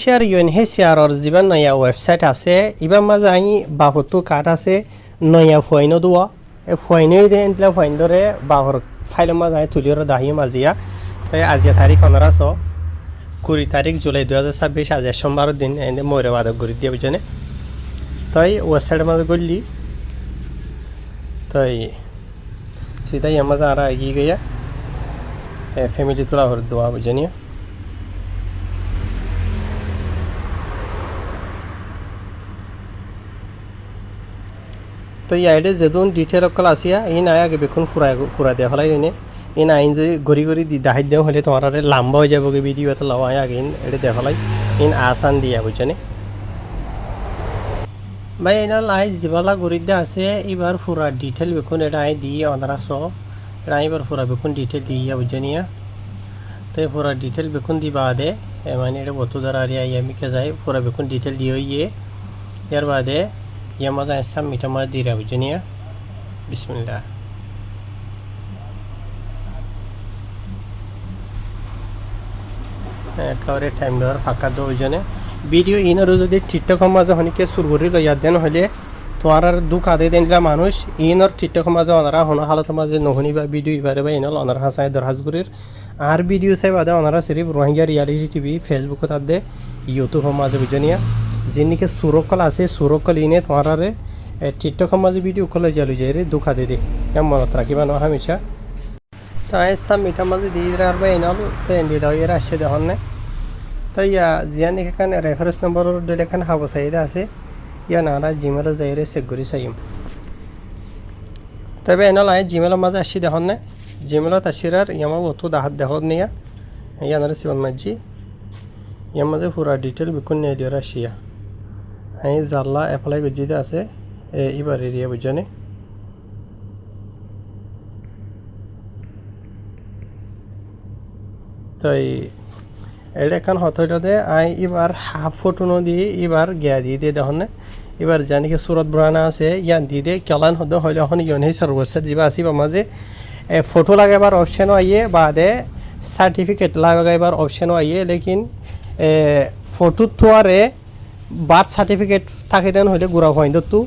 মালয়েশিয়ার ইউএনএইচসিআরর যিমান নয়া ওয়েবসাইট আছে ইবার মাঝে আই বাহতো কার্ড আছে নয়া ফয়নো দোয়া এই ফয়নোই দেন দিলা ফয়ন ধরে বাহর ফাইলের মাঝে আই তুলিওর দাহি মাজিয়া তাই আজিয়া তারিখ 20 তারিখ জুলাই 2026 আজ সোমবার দিন এনে ময়রা বাদক গরি দিয়ে বুঝনে তাই ওয়েবসাইটের মাঝে গলি তাই সিধাই আমাজা আর এগিয়ে গিয়া ফ্যামিলি তোলা হর দোয়া বুঝনিয়া তো ইয়াইডে যেদুন ডিটেল অকল আসিয়া ইন আয় আগে বেকুন ফুরা দেওয়া হলাই ইনে ইন আইন যে গড়ি গড়ি দি দাহাই দেওয়া হলে তোমার আরে লম্বা হয়ে যাবো ভিডিও এত লওয়া আয় আগে এটা দেখা হলাই ইন আসান দিয়া বুঝছেনে ভাই এনা লাই জিবালা গড়ি দে আছে এবার ফুরা ডিটেল বেকুন এটা আই দিয়ে অনারা স এটা এবার ফুরা বেকুন ডিটেল দিয়া বুঝছেনিয়া তো ফুরা ডিটেল বেকুন দি বাদে মানে এটা বতু দ্বারা আরিয়া ইয়ামিকে যায় ফুরা বেকুন ডিটেল দিয়ে ইয়ে এর বাদে या मजा ऐसा मीठा मजा दे रहा बुझनिया बिस्मिल्लाह एकावरे टाइम देওয়ার ফাঁকা দো বুঝনে ভিডিও ইনার যদি ঠিকঠাক মাঝে হনিকে সুরগুরি লইয়া দেন হলে তোমার আর দুঃখ আদে দেনলা মানুষ ইনার ঠিকঠাক মাঝে ওনারা হন হালত মাঝে নহনি বা ভিডিও ইবারে বা ইনাল ওনার হাসায় দরহাজগুরির আর ভিডিও চাই বাদে ওনারা সিরিফ রোহিঙ্গা রিয়ালিটি টিভি ফেসবুকত আদে ইউটিউব মাঝে বুঝনিয়া जिनके सुरकल आसे सुरकल इने तुम्हारे टिकटक माजे वीडियो कल जालू जाए रे दुखा दे दे या मन रखा ना हमेशा तो ऐसा मीठा माजे दी इनाल तो एंडी ये आसे देखने तो या जियान एखान रेफारेंस नम्बर डेलेखान हाबो चाहिए आसे या नाना जिमेल जाए रे चेक करी चाहिए तब एनाल आए जिमेल माजे आसि देखने जिमेलत आसिरार यामा अतो दाहात देखो निया या नारे सिवन माजी या माजे पूरा डिटेल बिकुन नहीं दिया राशिया এই জাল্লা অ্যাপ্লাই করতে আছে এবার এরিয়া বুঝনে তাই এটা এখন হতইটাতে আই এবার হাফ ফটো ন দিয়ে এবার গিয়া দিয়ে দিয়ে দেখুন এবার জানিকে সুরত ব্রানা আছে ইয়ান দিয়ে দিয়ে কেলান হতে হইলে এখন ইউএনএইচসিআর সার্ভিস যিবা আসিবা মাঝে ফটো লাগাবার অপশন আইয়ে বাদে সার্টিফিকেট লাগাবার অপশন আইয়ে লেকিন ফটো তোয়ারে বার্থ সার্টিফিকেট থাকে দেন হইলে গুড়া হয় তো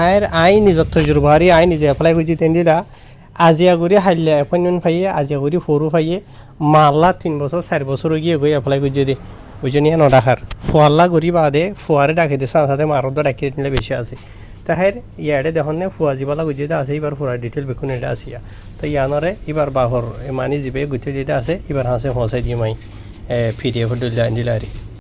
আর আই নিজত জুরবারি আই নিজে এপ্লাই করছি তেন দিলা আজিয়া করে হাইলে এপয়েন্টমেন্ট পাইয়ে আজিয়া করে ফরু পাইয়ে মাল্লা 3 বছর 4 বছর গিয়ে গই এপ্লাই করছি দে বুঝে না ডাকার ফুয়াল্লা করি বাদে ফুয়ারে ডাকে দিয়ে সাথে মারদ ডাকি দিলে বেশি আছে তাহের ইয়ারে দেখুন ফুয়া জিবালা গুজে আছে এবার ফুরা ডিটেল বেকুন এটা আসিয়া তো ইয়ানরে এবার বাহর মানি জিবে গুতে দিতে আছে এবার হাসে পৌঁছাই দিয়ে মাই পিডিএফ দিলারি